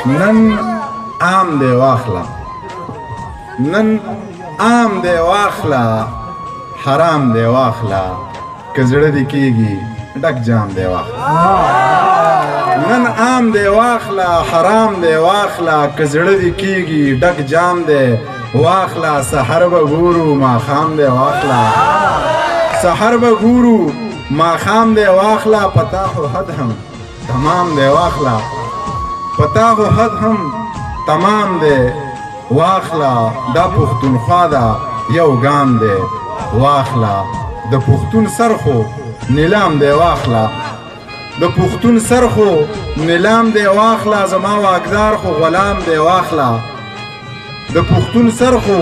نن عام دی واخله نن عام دی واخله حرام دی واخله که زړه دې کېږي ډک جام دی واخله نن عام دی واخله حرام دی واخله که زړه دې کېږي ډک جام دی واخله سحر به ګورو ماښام دی واخله سحر به ګورو ماښام دی واخله پتا خو حد هم تمام دی واخله پتا خو حد هم تمام دی واخله دا پښتونخوا ده یو ګام دی واخله د پښتون سر خو نیلام دی واخله د پښتون سر خو نیلام دی واخله زما واکدار خو غلام دی واخله د پښتون سر خو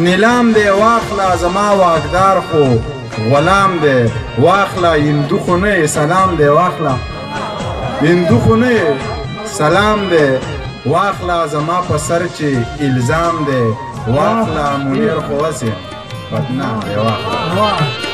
نیلام دی واخله زما واکدار خو غلام دی واخله هندو خو نه سلام دی واخله هندو خو نه سلام دی واخله زما په سر چې الزام دی واخله منیر خو هسې بدنام دی واخله